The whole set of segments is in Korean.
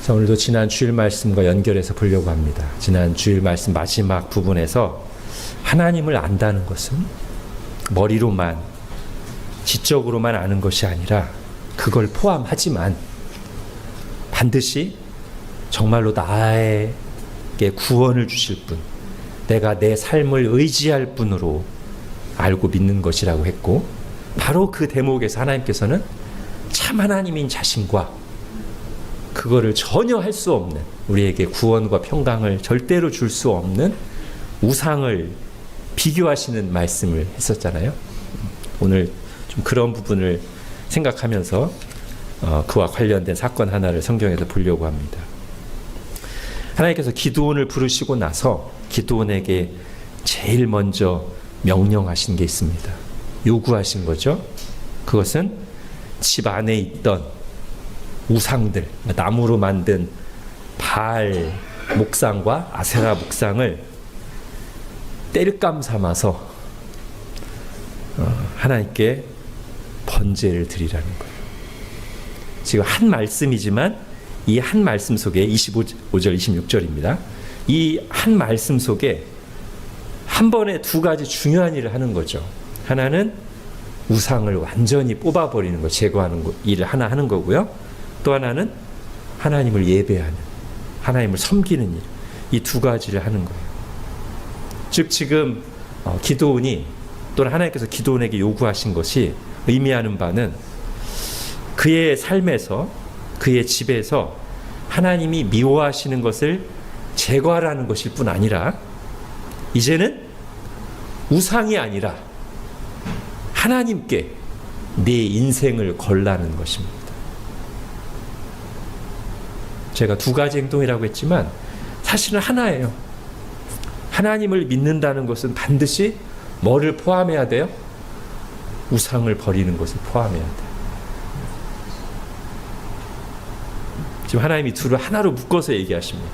자, 오늘도 지난 주일 말씀과 연결해서 보려고 합니다. 지난 주일 말씀 마지막 부분에서 하나님을 안다는 것은 머리로만, 지적으로만 아는 것이 아니라 그걸 포함하지만 반드시 정말로 나에게 구원을 주실 분, 내가 내 삶을 의지할 분으로 알고 믿는 것이라고 했고, 바로 그 대목에서 하나님께서는 참 하나님인 자신과 그거를 전혀 할 수 없는, 우리에게 구원과 평강을 절대로 줄 수 없는 우상을 비교하시는 말씀을 했었잖아요. 오늘 좀 그런 부분을 생각하면서 그와 관련된 사건 하나를 성경에서 보려고 합니다. 하나님께서 기드온을 부르시고 나서 기드온에게 제일 먼저 명령하신 게 있습니다. 요구하신 거죠. 그것은 집 안에 있던 우상들, 나무로 만든 바알 목상과 아세라 목상을 땔감 삼아서 하나님께 번제를 드리라는 거예요. 지금 한 말씀이지만 이 한 말씀 속에 25절, 26절입니다. 이 한 말씀 속에 한 번에 두 가지 중요한 일을 하는 거죠. 하나는 우상을 완전히 뽑아버리는 거, 제거하는 일을 하나 하는 거고요. 또 하나는 하나님을 예배하는, 하나님을 섬기는 일, 이 두 가지를 하는 거예요. 즉 지금 기드온이, 또는 하나님께서 기드온에게 요구하신 것이 의미하는 바는 그의 삶에서, 그의 집에서 하나님이 미워하시는 것을 제거하라는 것일 뿐 아니라 이제는 우상이 아니라 하나님께 내 인생을 걸라는 것입니다. 제가 두 가지 행동이라고 했지만 사실은 하나예요. 하나님을 믿는다는 것은 반드시 뭐를 포함해야 돼요? 우상을 버리는 것을 포함해야 돼요. 지금 하나님이 둘을 하나로 묶어서 얘기하십니다.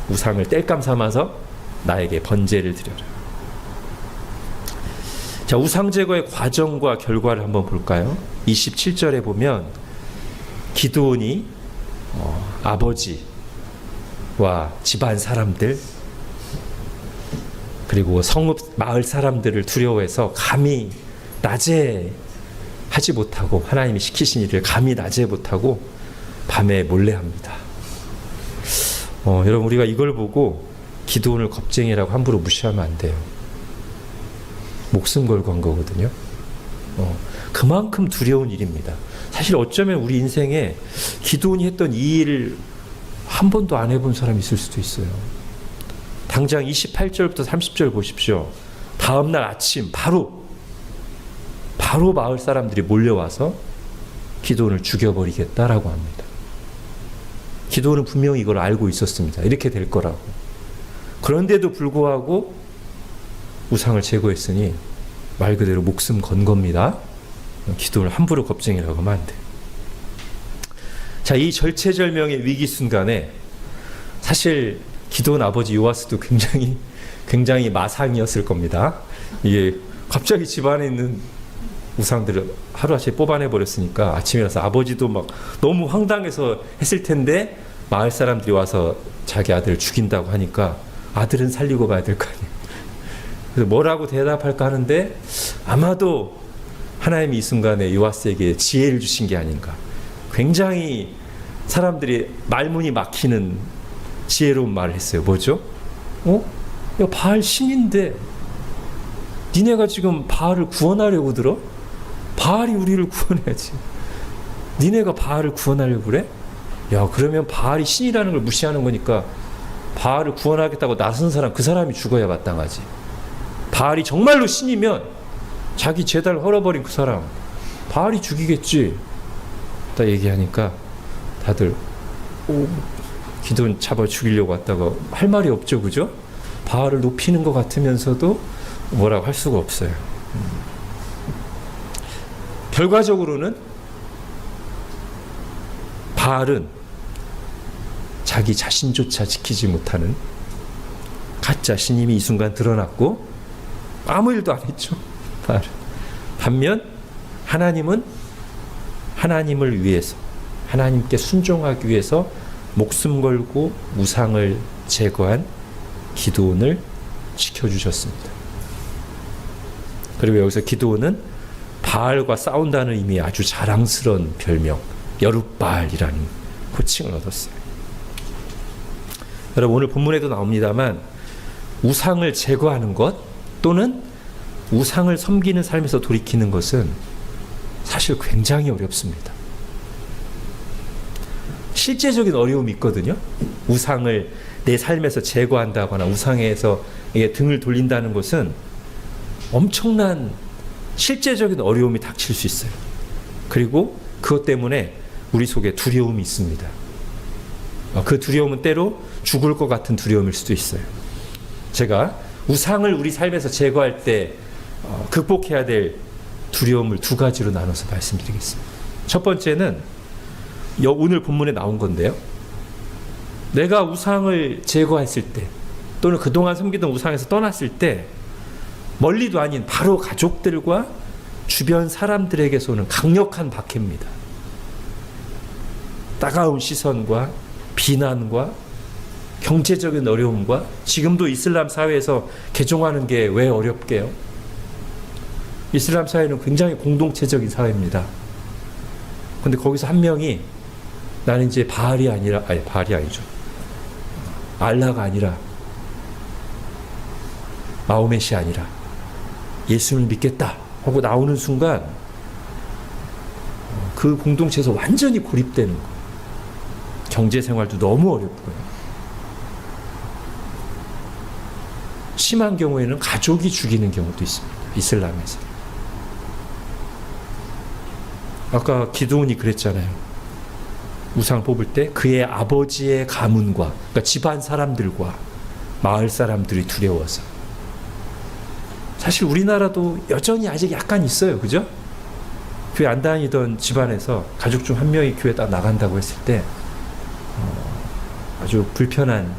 우상을 땔감 삼아서 나에게 번제를 드려라. 자, 우상 제거의 과정과 결과를 한번 볼까요? 27절에 보면 기드온이 아버지와 집안 사람들, 그리고 성읍 마을 사람들을 두려워해서 감히 낮에 하지 못하고, 하나님이 시키신 일을 감히 낮에 못하고 밤에 몰래 합니다. 여러분, 우리가 이걸 보고 기드온을 겁쟁이라고 함부로 무시하면 안 돼요. 목숨 걸고 한 거거든요. 그만큼 두려운 일입니다. 사실 어쩌면 우리 인생에 기드온이 했던 이 일을 한 번도 안 해본 사람이 있을 수도 있어요. 당장 28절부터 30절 보십시오. 다음날 아침 바로 마을 사람들이 몰려와서 기드온을 죽여버리겠다라고 합니다. 기드온은 분명히 이걸 알고 있었습니다. 이렇게 될 거라고. 그런데도 불구하고 우상을 제거했으니 말 그대로 목숨 건 겁니다. 기드온을 함부로 겁쟁이라고 하면 안 돼. 자, 이 절체절명의 위기 순간에 사실 기드온 아버지 요아스도 굉장히 마상이었을 겁니다. 이게 갑자기 집안에 있는 우상들을 하루아침에 뽑아내 버렸으니까 아침에 일어나서 아버지도 막 너무 황당해서 했을 텐데, 마을 사람들이 와서 자기 아들을 죽인다고 하니까 아들은 살리고 봐야 될 거 아니에요. 그래서 뭐라고 대답할까 하는데 아마도 하나님이 이 순간에 요아스에게 지혜를 주신 게 아닌가. 굉장히 사람들이 말문이 막히는 지혜로운 말을 했어요. 뭐죠? 야, 바알 신인데 니네가 지금 바알을 구원하려고 들어? 바알이 우리를 구원해야지. 니네가 바알을 구원하려고 그래? 야, 그러면 바알이 신이라는 걸 무시하는 거니까 바알을 구원하겠다고 나선 사람, 그 사람이 죽어야 마땅하지. 바알이 정말로 신이면 자기 제단을 헐어버린 그 사람 바알이 죽이겠지. 딱 얘기하니까 다들 기드온 잡아 죽이려고 왔다가 할 말이 없죠, 그죠? 바알을 높이는 것 같으면서도 뭐라고 할 수가 없어요. 결과적으로는 바알은 자기 자신조차 지키지 못하는 가짜 신임이 이 순간 드러났고 아무 일도 안 했죠. 바알은. 반면 하나님은 하나님을 위해서, 하나님께 순종하기 위해서 목숨 걸고 우상을 제거한 기드온을 지켜주셨습니다. 그리고 여기서 기드온은 바알과 싸운다는 의미의 아주 자랑스러운 별명 여룻바알이라는 호칭을 얻었어요. 여러분, 오늘 본문에도 나옵니다만 우상을 제거하는 것 또는 우상을 섬기는 삶에서 돌이키는 것은 사실 굉장히 어렵습니다. 실제적인 어려움이 있거든요. 우상을 내 삶에서 제거한다거나 우상에서 등을 돌린다는 것은 엄청난 실제적인 어려움이 닥칠 수 있어요. 그리고 그것 때문에 우리 속에 두려움이 있습니다. 그 두려움은 때로 죽을 것 같은 두려움일 수도 있어요. 제가 우상을 우리 삶에서 제거할 때 극복해야 될 두려움을 두 가지로 나눠서 말씀드리겠습니다. 첫 번째는 오늘 본문에 나온 건데요. 내가 우상을 제거했을 때 또는 그동안 섬기던 우상에서 떠났을 때 멀리도 아닌 바로 가족들과 주변 사람들에게서 오는 강력한 박해입니다. 따가운 시선과 비난과 경제적인 어려움과 지금도 이슬람 사회에서 개종하는 게 왜 어렵게요? 이슬람 사회는 굉장히 공동체적인 사회입니다. 근데 거기서 한 명이 나는 이제 바알이 아니죠. 알라가 아니라 마호멧이 아니라 예수를 믿겠다 하고 나오는 순간 그 공동체에서 완전히 고립되는 거예요. 경제생활도 너무 어렵고요. 심한 경우에는 가족이 죽이는 경우도 있습니다. 이슬람에서. 아까 기드온이 그랬잖아요. 우상 뽑을 때 그의 아버지의 가문과, 그러니까 집안 사람들과 마을 사람들이 두려워서. 사실 우리나라도 여전히 아직 약간 있어요. 그죠? 교회 안 다니던 집안에서 가족 중 한 명이 교회 딱 나간다고 했을 때 아주 불편한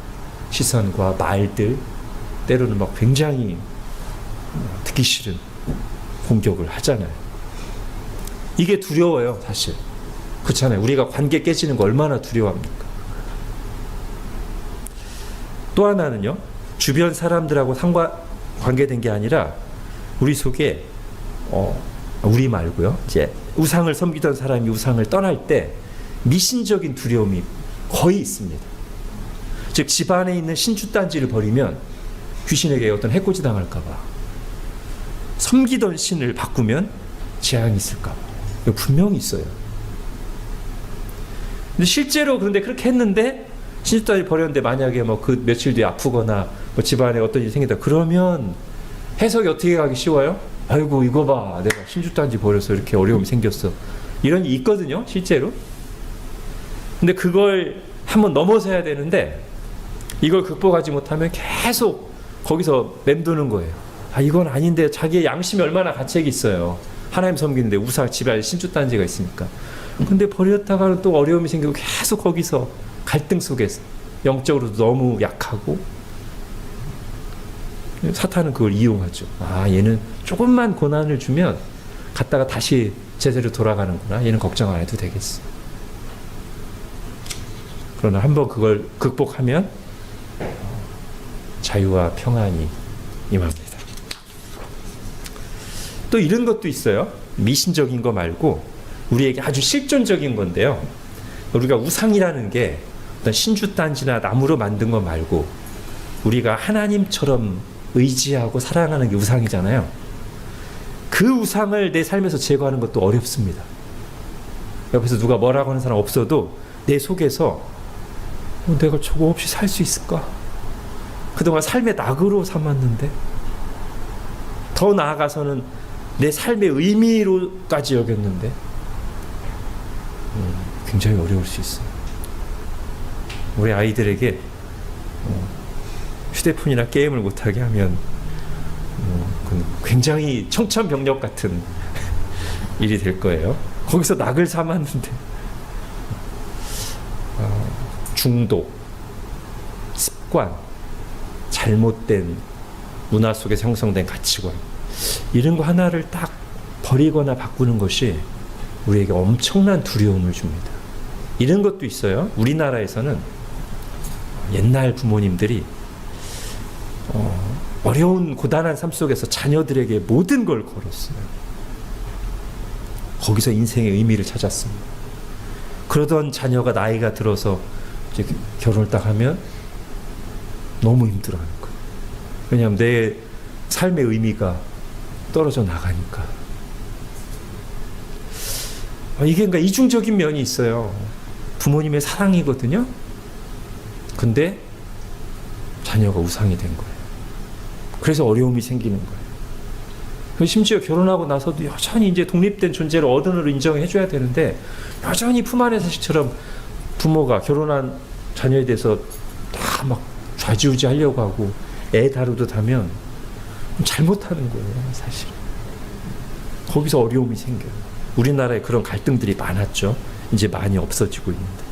시선과 말들, 때로는 막 굉장히 듣기 싫은 공격을 하잖아요. 이게 두려워요, 사실. 그렇잖아요. 우리가 관계 깨지는 거 얼마나 두려워합니까? 또 하나는요, 주변 사람들하고 관계된 게 아니라 우리 속에 우리 말고요, 이제 우상을 섬기던 사람이 우상을 떠날 때 미신적인 두려움이 거의 있습니다. 즉 집안에 있는 신주단지를 버리면 귀신에게 어떤 해코지 당할까 봐, 섬기던 신을 바꾸면 재앙이 있을까 봐. 이거 분명히 있어요. 근데 실제로 그런데 그렇게 했는데 신주단지 버렸는데 만약에 뭐 그 며칠 뒤에 아프거나 뭐 집안에 어떤 일이 생긴다 그러면 해석이 어떻게 가기 쉬워요? 아이고 이거 봐, 내가 신주단지 버려서 이렇게 어려움이 생겼어. 이런 일이 있거든요, 실제로. 근데 그걸 한번 넘어서야 되는데 이걸 극복하지 못하면 계속 거기서 맴도는 거예요. 아, 이건 아닌데. 자기의 양심이 얼마나 가책이 있어요. 하나님 섬기는데 우상 집안에 신주단지가 있으니까. 근데 버렸다가는 또 어려움이 생기고 계속 거기서 갈등 속에서 영적으로도 너무 약하고, 사탄은 그걸 이용하죠. 아, 얘는 조금만 고난을 주면 갔다가 다시 제대로 돌아가는구나. 얘는 걱정 안 해도 되겠어. 그러나 한번 그걸 극복하면 자유와 평안이 임합니다. 또 이런 것도 있어요. 미신적인 거 말고 우리에게 아주 실존적인 건데요. 우리가 우상이라는 게 어떤 신주단지나 나무로 만든 거 말고 우리가 하나님처럼 의지하고 사랑하는 게 우상이잖아요. 그 우상을 내 삶에서 제거하는 것도 어렵습니다. 옆에서 누가 뭐라고 하는 사람 없어도 내 속에서 내가 저거 없이 살 수 있을까? 그동안 삶의 낙으로 삼았는데, 더 나아가서는 내 삶의 의미로까지 여겼는데 굉장히 어려울 수 있어요. 우리 아이들에게 휴대폰이나 게임을 못하게 하면 굉장히 청천벽력 같은 일이 될 거예요. 거기서 낙을 삼았는데 중독, 습관, 잘못된 문화 속에 형성된 가치관, 이런 거 하나를 딱 버리거나 바꾸는 것이 우리에게 엄청난 두려움을 줍니다. 이런 것도 있어요. 우리나라에서는 옛날 부모님들이 어려운 고단한 삶 속에서 자녀들에게 모든 걸 걸었어요. 거기서 인생의 의미를 찾았습니다. 그러던 자녀가 나이가 들어서 이제 결혼을 딱 하면 너무 힘들어하는 거예요. 왜냐하면 내 삶의 의미가 떨어져 나가니까. 이게 그러니까 이중적인 면이 있어요. 부모님의 사랑이거든요. 근데 자녀가 우상이 된 거예요. 그래서 어려움이 생기는 거예요. 심지어 결혼하고 나서도 여전히 이제 독립된 존재를 어른으로 인정해줘야 되는데 여전히 품 안의 자식처럼 부모가 결혼한 자녀에 대해서 다 막 좌지우지 하려고 하고 애 다루듯 하면 잘못하는 거예요, 사실. 거기서 어려움이 생겨요. 우리나라에 그런 갈등들이 많았죠. 이제 많이 없어지고 있는데.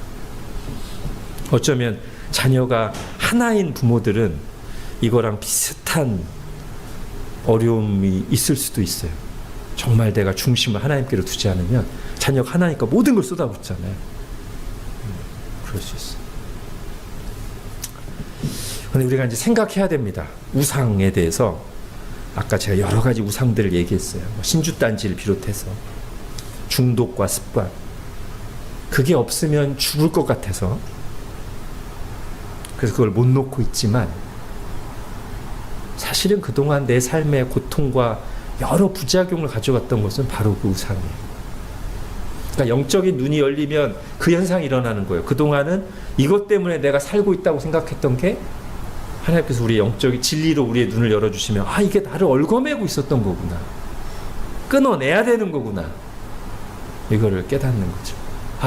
어쩌면 자녀가 하나인 부모들은 이거랑 비슷한 어려움이 있을 수도 있어요. 정말 내가 중심을 하나님께로 두지 않으면 자녀가 하나니까 모든 걸 쏟아붓잖아요. 그럴 수 있어요. 근데 우리가 이제 생각해야 됩니다. 우상에 대해서. 아까 제가 여러 가지 우상들을 얘기했어요. 신주단지를 비롯해서 중독과 습관. 그게 없으면 죽을 것 같아서 그래서 그걸 못 놓고 있지만 사실은 그동안 내 삶의 고통과 여러 부작용을 가져갔던 것은 바로 그 우상이에요. 그러니까 영적인 눈이 열리면 그 현상이 일어나는 거예요. 그동안은 이것 때문에 내가 살고 있다고 생각했던 게 하나님께서 우리의 영적인 진리로 우리의 눈을 열어주시면 이게 나를 얽어매고 있었던 거구나. 끊어내야 되는 거구나. 이거를 깨닫는 거죠.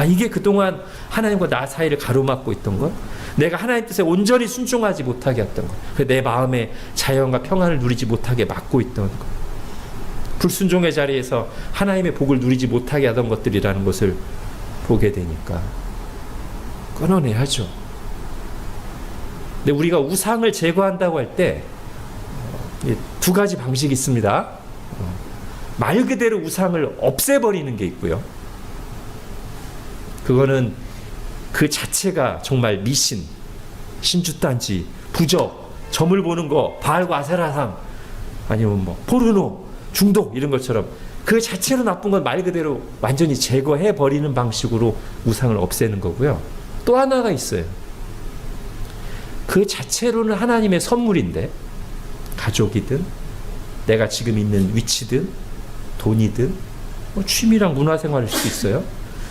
이게 그동안 하나님과 나 사이를 가로막고 있던 것, 내가 하나님 뜻에 온전히 순종하지 못하게 했던 것, 내 마음의 자연과 평안을 누리지 못하게 막고 있던 것, 불순종의 자리에서 하나님의 복을 누리지 못하게 하던 것들이라는 것을 보게 되니까 끊어내야죠. 근데 우리가 우상을 제거한다고 할 때 두 가지 방식이 있습니다. 말 그대로 우상을 없애버리는 게 있고요. 그거는 그 자체가 정말 미신, 신주단지, 부적, 점을 보는 거, 바알과 아세라상, 아니면 뭐 포르노, 중독 이런 것처럼 그 자체로 나쁜 건 말 그대로 완전히 제거해 버리는 방식으로 우상을 없애는 거고요. 또 하나가 있어요. 그 자체로는 하나님의 선물인데 가족이든 내가 지금 있는 위치든 돈이든 취미랑 문화생활일 수도 있어요.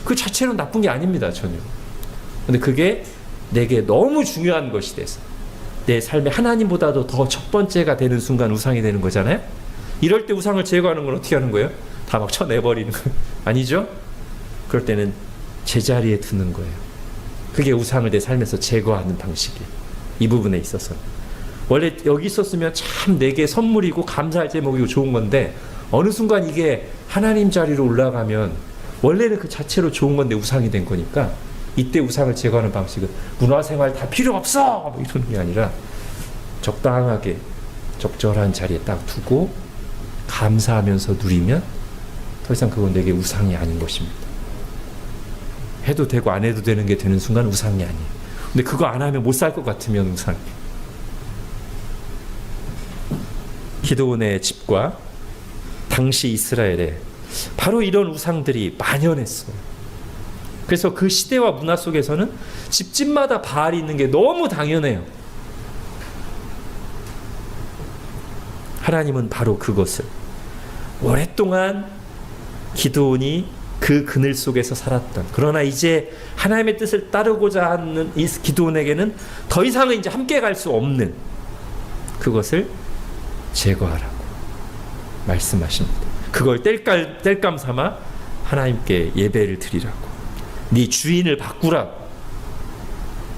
그 자체로는 나쁜 게 아닙니다, 전혀. 근데 그게 내게 너무 중요한 것이 돼서 내 삶에 하나님보다도 더 첫 번째가 되는 순간 우상이 되는 거잖아요. 이럴 때 우상을 제거하는 건 어떻게 하는 거예요? 다 막 쳐내버리는 거예요. 아니죠? 그럴 때는 제자리에 두는 거예요. 그게 우상을 내 삶에서 제거하는 방식이에요. 이 부분에 있어서. 원래 여기 있었으면 참 내게 선물이고 감사할 제목이고 좋은 건데 어느 순간 이게 하나님 자리로 올라가면 원래는 그 자체로 좋은 건데 우상이 된 거니까 이때 우상을 제거하는 방식은 문화생활 다 필요 없어! 뭐 이러는 게 아니라 적당하게 적절한 자리에 딱 두고 감사하면서 누리면 더 이상 그건 내게 우상이 아닌 것입니다. 해도 되고 안 해도 되는 게 되는 순간 우상이 아니에요. 근데 그거 안 하면 못 살 것 같으면 우상이에요. 기드온의 집과 당시 이스라엘에 바로 이런 우상들이 만연했어요. 그래서 그 시대와 문화 속에서는 집집마다 바알이 있는 게 너무 당연해요. 하나님은 바로 그것을 오랫동안 기드온이 그 그늘 속에서 살았던, 그러나 이제 하나님의 뜻을 따르고자 하는 이 기드온에게는 더 이상은 이제 함께 갈 수 없는 그것을 제거하라고 말씀하십니다. 그걸 땔감 삼아 하나님께 예배를 드리라고, 네 주인을 바꾸라고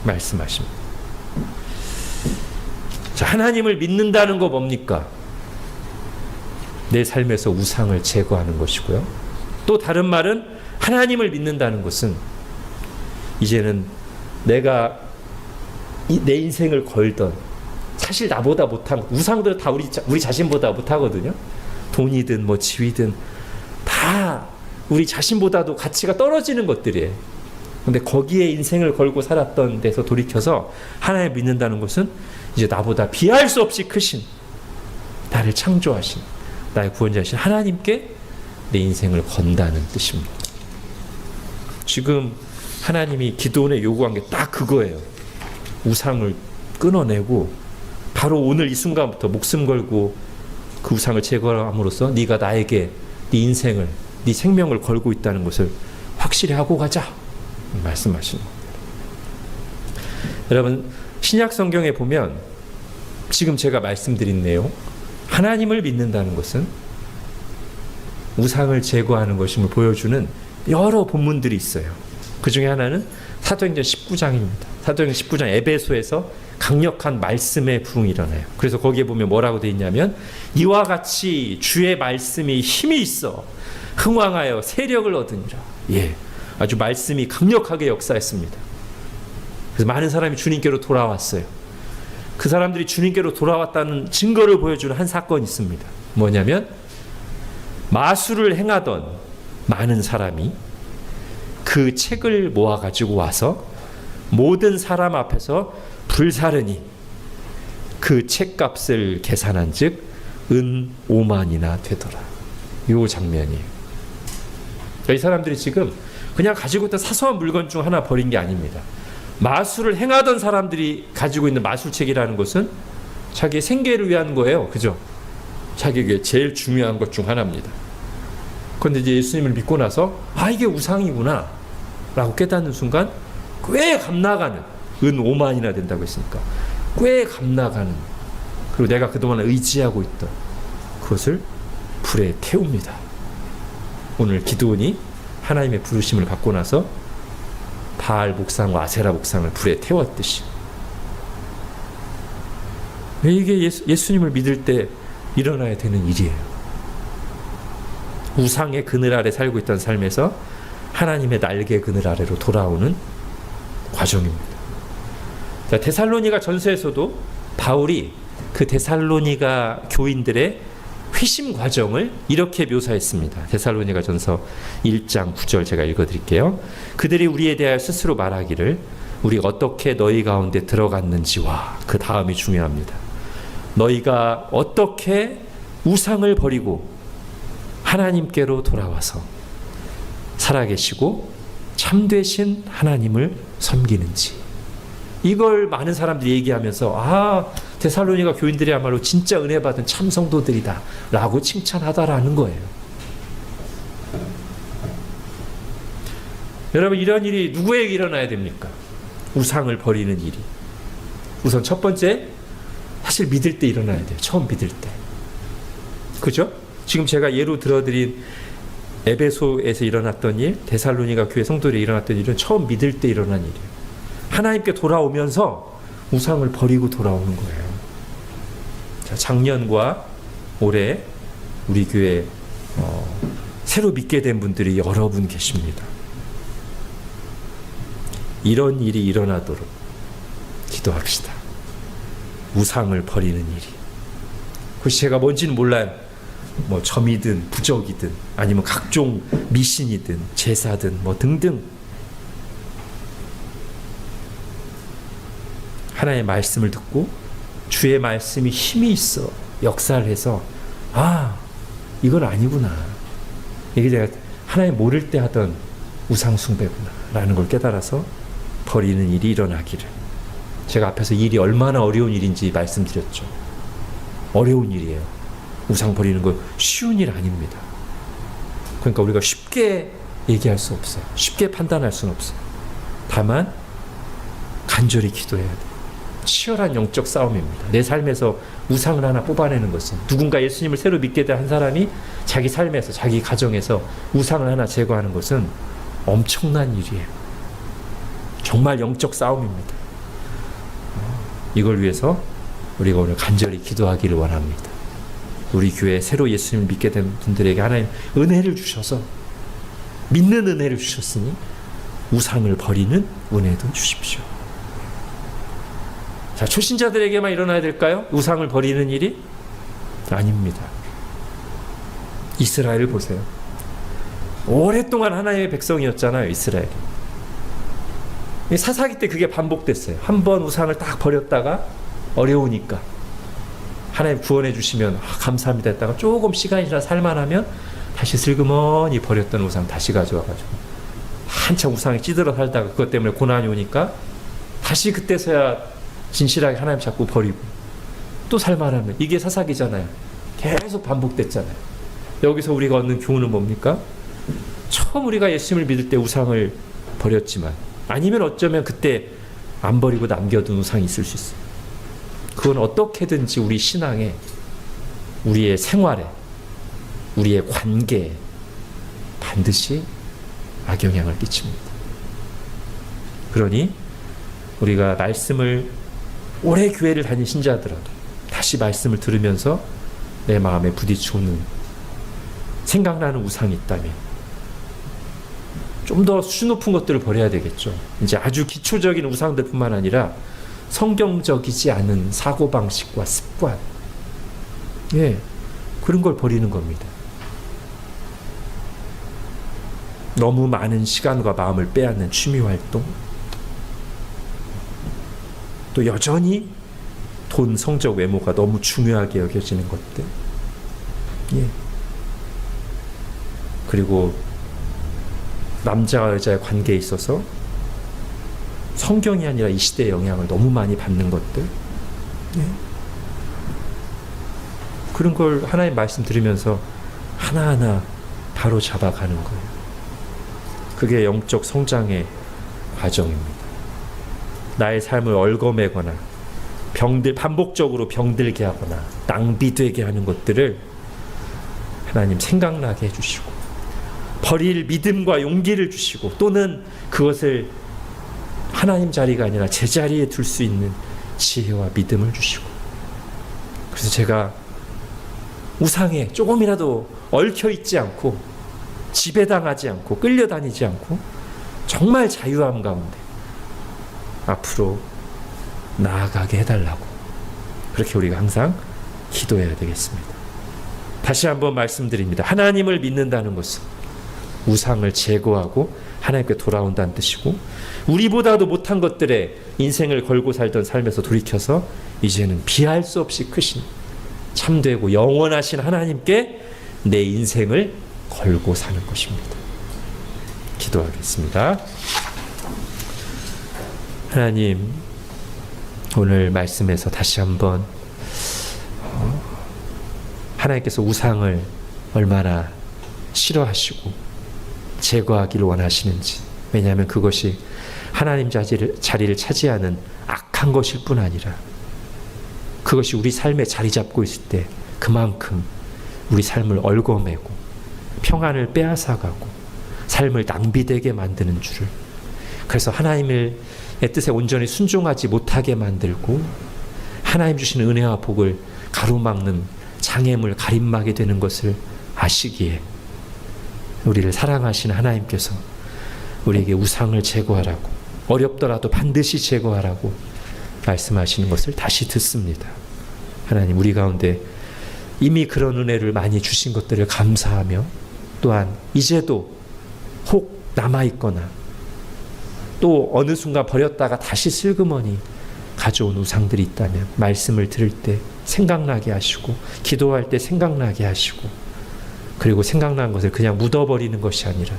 말씀하십니다. 자, 하나님을 믿는다는 거 뭡니까? 내 삶에서 우상을 제거하는 것이고요. 또 다른 말은 하나님을 믿는다는 것은 이제는 내가 내 인생을 걸던, 사실 나보다 못한 우상들은 다 우리 자신보다 못하거든요. 돈이든 뭐 지위든 다 우리 자신보다도 가치가 떨어지는 것들이에요. 근데 거기에 인생을 걸고 살았던 데서 돌이켜서 하나님 믿는다는 것은 이제 나보다 비할 수 없이 크신, 나를 창조하신, 나의 구원자이신 하나님께 내 인생을 건다는 뜻입니다. 지금 하나님이 기도원에 요구한 게 딱 그거예요. 우상을 끊어내고 바로 오늘 이 순간부터 목숨 걸고 그 우상을 제거함으로써 네가 나에게 네 인생을, 네 생명을 걸고 있다는 것을 확실히 하고 가자 말씀하시는 겁니다. 여러분, 신약 성경에 보면 지금 제가 말씀드린 내용, 하나님을 믿는다는 것은 우상을 제거하는 것임을 보여주는 여러 본문들이 있어요. 그 중에 하나는 사도행전 19장입니다. 사도행전 19장 에베소에서 강력한 말씀의 부흥이 일어나요. 그래서 거기에 보면 뭐라고 되어 있냐면 이와 같이 주의 말씀이 힘이 있어 흥왕하여 세력을 얻으니라. 예, 아주 말씀이 강력하게 역사했습니다. 그래서 많은 사람이 주님께로 돌아왔어요. 그 사람들이 주님께로 돌아왔다는 증거를 보여주는 한 사건이 있습니다. 뭐냐면 마술을 행하던 많은 사람이 그 책을 모아가지고 와서 모든 사람 앞에서 불사르니 그 책값을 계산한 즉 은 5만이나 되더라. 이 장면이에요. 이 사람들이 지금 그냥 가지고 있던 사소한 물건 중 하나 버린 게 아닙니다. 마술을 행하던 사람들이 가지고 있는 마술책이라는 것은 자기의 생계를 위한 거예요. 그죠? 자기에게 제일 중요한 것 중 하나입니다. 그런데 이제 예수님을 믿고 나서 이게 우상이구나 라고 깨닫는 순간 꽤 값나가는, 은 5만이나 된다고 했으니까 꽤 값나가는, 그리고 내가 그동안 의지하고 있던 그것을 불에 태웁니다. 오늘 기드온이 하나님의 부르심을 받고 나서 바알 목상과 아세라 목상을 불에 태웠듯이. 이게 예수님을 믿을 때 일어나야 되는 일이에요. 우상의 그늘 아래 살고 있던 삶에서 하나님의 날개 그늘 아래로 돌아오는 과정입니다. 자, 데살로니가 전서에서도 바울이 그 데살로니가 교인들의 회심 과정을 이렇게 묘사했습니다. 데살로니가 전서 1장 9절 제가 읽어드릴게요. 그들이 우리에 대하여 스스로 말하기를 우리가 어떻게 너희 가운데 들어갔는지와, 그 다음이 중요합니다. 너희가 어떻게 우상을 버리고 하나님께로 돌아와서 살아계시고 참되신 하나님을 섬기는지, 이걸 많은 사람들이 얘기하면서 데살로니가 교인들이야말로 진짜 은혜 받은 참 성도들이다 라고 칭찬하다라는 거예요. 여러분, 이런 일이 누구에게 일어나야 됩니까? 우상을 버리는 일이. 우선 첫 번째, 사실 믿을 때 일어나야 돼요. 처음 믿을 때. 그죠? 지금 제가 예로 들어드린 에베소에서 일어났던 일, 데살로니가 교회 성도들이 일어났던 일은 처음 믿을 때 일어난 일이에요. 하나님께 돌아오면서 우상을 버리고 돌아오는 거예요. 자, 작년과 올해 우리 교회 새로 믿게 된 분들이 여러 분 계십니다. 이런 일이 일어나도록 기도합시다. 우상을 버리는 일이. 그것이 제가 뭔지는 몰라요. 뭐 점이든 부적이든 아니면 각종 미신이든 제사든 뭐 등등, 하나님의 말씀을 듣고 주의 말씀이 힘이 있어 역사를 해서 이건 아니구나, 이게 내가 하나님 모를 때 하던 우상 숭배구나 라는 걸 깨달아서 버리는 일이 일어나기를. 제가 앞에서 일이 얼마나 어려운 일인지 말씀드렸죠. 어려운 일이에요. 우상 버리는 거 쉬운 일 아닙니다. 그러니까 우리가 쉽게 얘기할 수 없어요. 쉽게 판단할 수는 없어요. 다만 간절히 기도해야 돼요. 치열한 영적 싸움입니다. 내 삶에서 우상을 하나 뽑아내는 것은, 누군가 예수님을 새로 믿게 된 한 사람이 자기 삶에서, 자기 가정에서 우상을 하나 제거하는 것은 엄청난 일이에요. 정말 영적 싸움입니다. 이걸 위해서 우리가 오늘 간절히 기도하기를 원합니다. 우리 교회 새로 예수님을 믿게 된 분들에게 하나님 은혜를 주셔서, 믿는 은혜를 주셨으니 우상을 버리는 은혜도 주십시오. 자, 초신자들에게만 일어나야 될까요? 우상을 버리는 일이? 아닙니다. 이스라엘을 보세요. 오랫동안 하나님의 백성이었잖아요, 이스라엘이. 사사기 때 그게 반복됐어요. 한 번 우상을 딱 버렸다가 어려우니까 하나님 구원해 주시면 감사합니다 했다가 조금 시간이 지나 살만하면 다시 슬그머니 버렸던 우상 다시 가져와가지고 한참 우상에 찌들어 살다가 그것 때문에 고난이 오니까 다시 그때서야 진실하게 하나님 잡고 버리고 또 살만하면, 이게 사사기잖아요. 계속 반복됐잖아요. 여기서 우리가 얻는 교훈은 뭡니까? 처음 우리가 예수님을 믿을 때 우상을 버렸지만, 아니면 어쩌면 그때 안 버리고 남겨둔 우상이 있을 수 있어요. 그건 어떻게든지 우리 신앙에, 우리의 생활에, 우리의 관계에 반드시 악영향을 끼칩니다. 그러니 우리가 말씀을, 오래 교회를 다닌 신자들어도 다시 말씀을 들으면서 내 마음에 부딪혀오는, 생각나는 우상이 있다면 좀 더 수준 높은 것들을 버려야 되겠죠. 이제 아주 기초적인 우상들뿐만 아니라 성경적이지 않은 사고방식과 습관, 그런 걸 버리는 겁니다. 너무 많은 시간과 마음을 빼앗는 취미활동, 또 여전히 돈, 성적, 외모가 너무 중요하게 여겨지는 것들, 그리고 남자와 여자의 관계에 있어서 성경이 아니라 이 시대의 영향을 너무 많이 받는 것들, 그런 걸 하나님 말씀 들으면서 하나하나 바로 잡아가는 거예요. 그게 영적 성장의 과정입니다. 나의 삶을 얽어매거나 반복적으로 병들게 하거나 낭비되게 하는 것들을 하나님 생각나게 해주시고, 버릴 믿음과 용기를 주시고, 또는 그것을 하나님 자리가 아니라 제 자리에 둘 수 있는 지혜와 믿음을 주시고, 그래서 제가 우상에 조금이라도 얽혀있지 않고 지배당하지 않고 끌려다니지 않고 정말 자유함 가운데 앞으로 나아가게 해달라고, 그렇게 우리가 항상 기도해야 되겠습니다. 다시 한번 말씀드립니다. 하나님을 믿는다는 것은 우상을 제거하고 하나님께 돌아온다는 뜻이고, 우리보다도 못한 것들에 인생을 걸고 살던 삶에서 돌이켜서 이제는 비할 수 없이 크신 참되고 영원하신 하나님께 내 인생을 걸고 사는 것입니다. 기도하겠습니다. 하나님, 오늘 말씀에서 다시 한번 하나님께서 우상을 얼마나 싫어하시고 제거하기를 원하시는지, 왜냐하면 그것이 하나님 자리를 차지하는 악한 것일 뿐 아니라 그것이 우리 삶에 자리 잡고 있을 때 그만큼 우리 삶을 얽어매고 평안을 빼앗아가고 삶을 낭비되게 만드는 줄을, 그래서 하나님의 뜻에 온전히 순종하지 못하게 만들고 하나님 주시는 은혜와 복을 가로막는 장애물, 가림막이 되는 것을 아시기에 우리를 사랑하시는 하나님께서 우리에게 우상을 제거하라고, 어렵더라도 반드시 제거하라고 말씀하시는 것을 다시 듣습니다. 하나님, 우리 가운데 이미 그런 은혜를 많이 주신 것들을 감사하며, 또한 이제도 혹 남아있거나 또 어느 순간 버렸다가 다시 슬그머니 가져온 우상들이 있다면 말씀을 들을 때 생각나게 하시고, 기도할 때 생각나게 하시고, 그리고 생각난 것을 그냥 묻어버리는 것이 아니라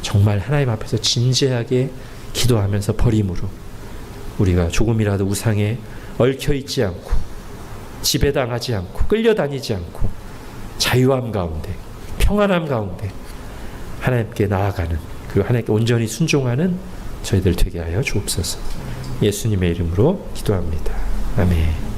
정말 하나님 앞에서 진지하게 기도하면서 버림으로 우리가 조금이라도 우상에 얽혀있지 않고 지배당하지 않고 끌려다니지 않고 자유함 가운데, 평안함 가운데 하나님께 나아가는, 그리고 하나님께 온전히 순종하는 저희들 되게 하여 주옵소서. 예수님의 이름으로 기도합니다. 아멘.